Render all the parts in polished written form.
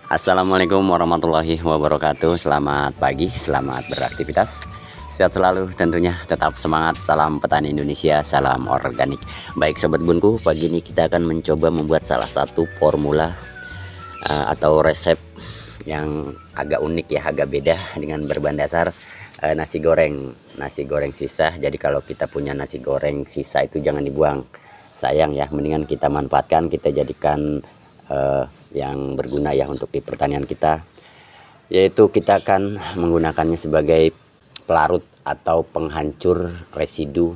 Assalamualaikum warahmatullahi wabarakatuh. Selamat pagi, selamat beraktivitas. Sehat selalu tentunya, tetap semangat. Salam petani Indonesia, salam organik. Baik sobat bunku, pagi ini kita akan mencoba membuat salah satu formula atau resep yang agak unik ya, agak beda dengan berbahan dasar nasi goreng. Nasi goreng sisa. Jadi kalau kita punya nasi goreng sisa itu jangan dibuang. Sayang ya, mendingan kita manfaatkan, kita jadikan yang berguna ya untuk di pertanian kita, yaitu kita akan menggunakannya sebagai pelarut atau penghancur residu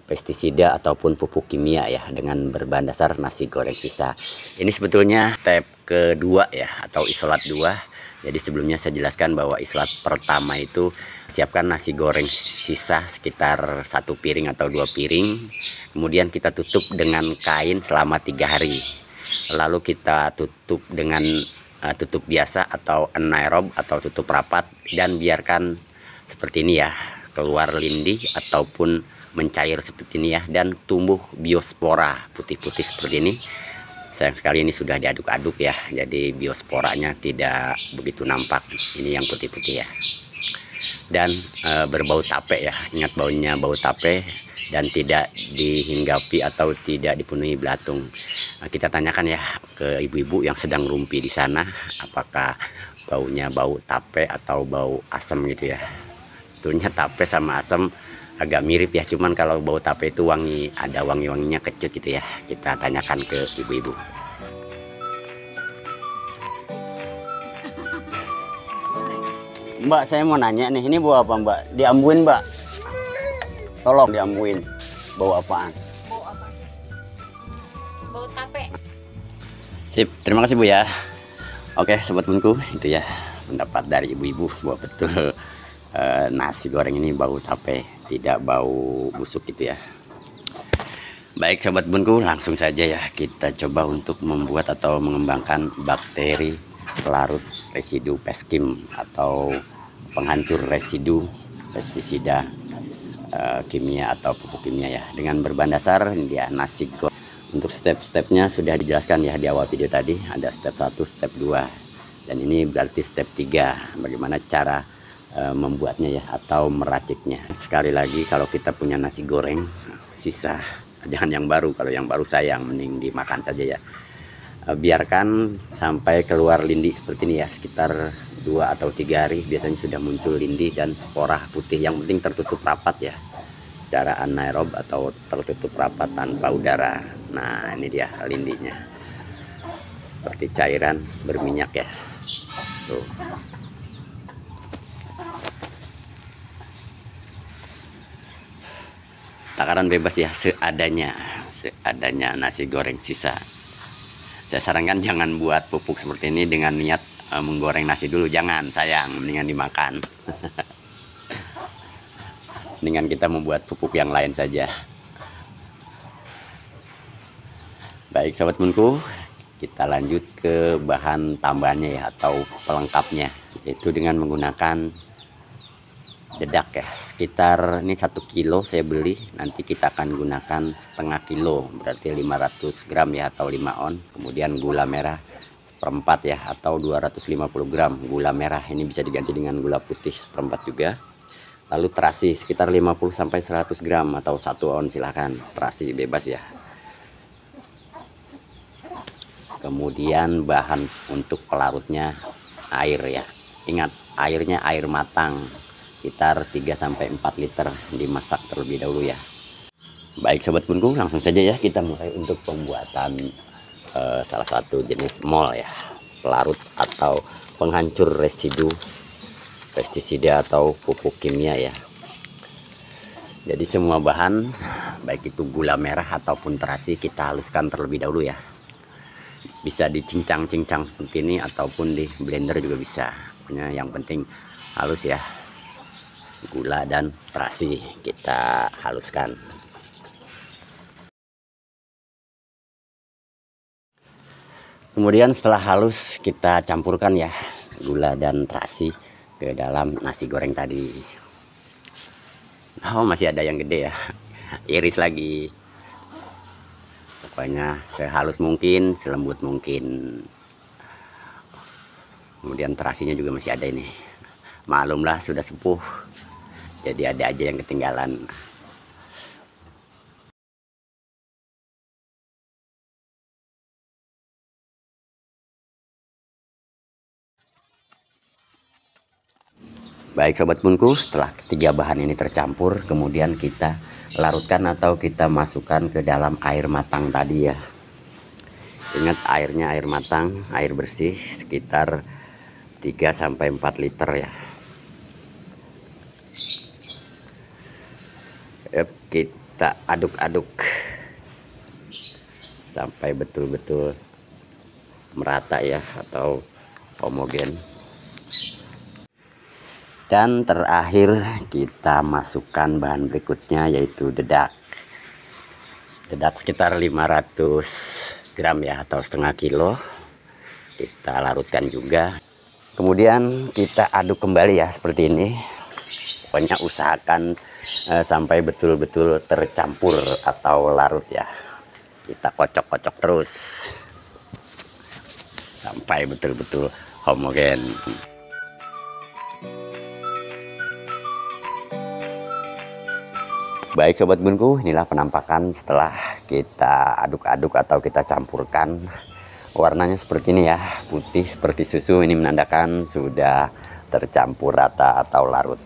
pestisida ataupun pupuk kimia ya, dengan berbahan dasar nasi goreng sisa. Ini sebetulnya step kedua ya, atau isolat 2. Jadi sebelumnya saya jelaskan bahwa isolat pertama itu siapkan nasi goreng sisa sekitar 1 piring atau 2 piring, kemudian kita tutup dengan kain selama 3 hari. Lalu kita tutup dengan tutup biasa atau anaerob atau tutup rapat, dan biarkan seperti ini ya, keluar lindi ataupun mencair seperti ini ya, dan tumbuh biospora putih-putih seperti ini. Sayang sekali ini sudah diaduk-aduk ya, jadi biosporanya tidak begitu nampak. Ini yang putih-putih ya, dan berbau tape ya, ingat baunya bau tape, dan tidak dihinggapi atau tidak dipenuhi belatung. Nah, kita tanyakan ya ke ibu-ibu yang sedang rumpi di sana, apakah baunya bau tape atau bau asam gitu ya. Sebetulnya tape sama asam agak mirip ya, cuman kalau bau tape itu wangi, ada wangi-wanginya kecut gitu ya. Kita tanyakan ke ibu-ibu. Mbak, saya mau nanya nih, ini bau apa Mbak? Diambuin Mbak? Tolong diambuin. Bau apaan? Bau apa? Bau tape. Sip, terima kasih Bu ya. Oke sobat bunku, itu ya pendapat dari ibu-ibu bahwa betul nasi goreng ini bau tape, tidak bau busuk gitu ya. Baik sobat bunku, langsung saja ya kita coba untuk membuat atau mengembangkan bakteri pelarut residu peskim atau penghancur residu pestisida kimia atau pupuk kimia ya, dengan berbahan dasar ini dia nasi goreng. Untuk step-stepnya sudah dijelaskan ya di awal video tadi, ada step 1, step 2, dan ini berarti step 3, bagaimana cara membuatnya ya atau meraciknya. Sekali lagi, kalau kita punya nasi goreng sisa, jangan yang baru. Kalau yang baru sayang, mending dimakan saja ya. Biarkan sampai keluar lindi seperti ini ya, sekitar 2 atau 3 hari biasanya sudah muncul lindi dan spora putih. Yang penting tertutup rapat ya, cara anaerob atau tertutup rapat tanpa udara. Nah ini dia lindinya, seperti cairan berminyak ya tuh. Takaran bebas ya, seadanya nasi goreng sisa. Saya sarankan jangan buat pupuk seperti ini dengan niat menggoreng nasi dulu, jangan, sayang, mendingan dimakan. Mendingan kita membuat pupuk yang lain saja. Baik sobat bunku, kita lanjut ke bahan tambahannya ya atau pelengkapnya, yaitu dengan menggunakan dedak ya. Sekitar ini 1 kilo saya beli, nanti kita akan gunakan setengah kilo, berarti 500 gram ya atau 5 on. Kemudian gula merah 1/4 ya atau 250 gram gula merah, ini bisa diganti dengan gula putih 1/4 juga. Lalu terasi sekitar 50-100 gram atau 1 on, silahkan, terasi bebas ya. Kemudian bahan untuk pelarutnya air ya, ingat airnya air matang, sekitar 3-4 liter, dimasak terlebih dahulu ya. Baik sobat bunku, langsung saja ya kita mulai untuk pembuatan salah satu jenis mol ya, pelarut atau penghancur residu pestisida atau pupuk kimia ya. Jadi semua bahan, baik itu gula merah ataupun terasi, kita haluskan terlebih dahulu ya. Bisa dicincang-cincang seperti ini ataupun di blender juga bisa. Pokoknya yang penting halus ya. Gula dan terasi kita haluskan. Kemudian setelah halus kita campurkan ya gula dan terasi ke dalam nasi goreng tadi. Oh masih ada yang gede ya, iris lagi. Pokoknya sehalus mungkin, selembut mungkin. Kemudian terasinya juga masih ada ini. Maklumlah sudah sepuh, jadi ada aja yang ketinggalan. Baik sobat bunku, setelah ketiga bahan ini tercampur, kemudian kita larutkan atau kita masukkan ke dalam air matang tadi ya. Ingat airnya air matang, air bersih sekitar 3-4 liter ya. Kita aduk-aduk sampai betul-betul merata ya atau homogen. Dan terakhir kita masukkan bahan berikutnya yaitu dedak. Dedak sekitar 500 gram ya atau setengah kilo. Kita larutkan juga. Kemudian kita aduk kembali ya seperti ini. Pokoknya usahakan sampai betul-betul tercampur atau larut ya. Kita kocok-kocok terus sampai betul-betul homogen. Baik sobat bunku, inilah penampakan setelah kita aduk-aduk atau kita campurkan. Warnanya seperti ini ya, putih seperti susu. Ini menandakan sudah tercampur rata atau larut.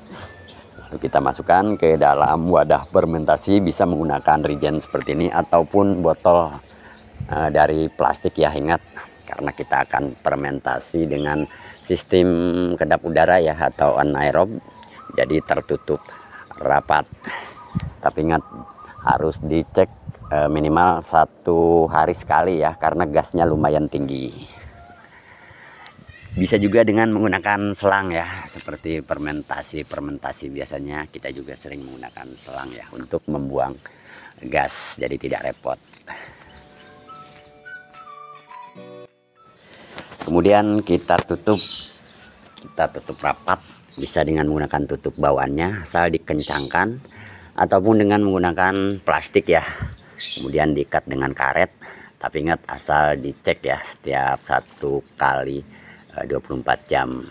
Lalu kita masukkan ke dalam wadah fermentasi, bisa menggunakan regen seperti ini ataupun botol dari plastik ya. Ingat, karena kita akan fermentasi dengan sistem kedap udara ya atau anaerob, jadi tertutup rapat. Tapi ingat harus dicek minimal 1 hari sekali ya, karena gasnya lumayan tinggi. Bisa juga dengan menggunakan selang ya, seperti fermentasi biasanya kita juga sering menggunakan selang ya untuk membuang gas, jadi tidak repot. Kemudian kita tutup rapat, bisa dengan menggunakan tutup bawahnya asal dikencangkan ataupun dengan menggunakan plastik ya. Kemudian diikat dengan karet, tapi ingat asal dicek ya setiap 1 kali 24 jam.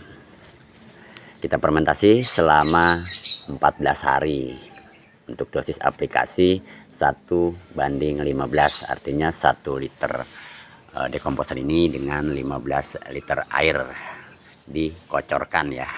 Kita fermentasi selama 14 hari. Untuk dosis aplikasi 1:15, artinya 1 liter dekomposer ini dengan 15 liter air dikocorkan ya.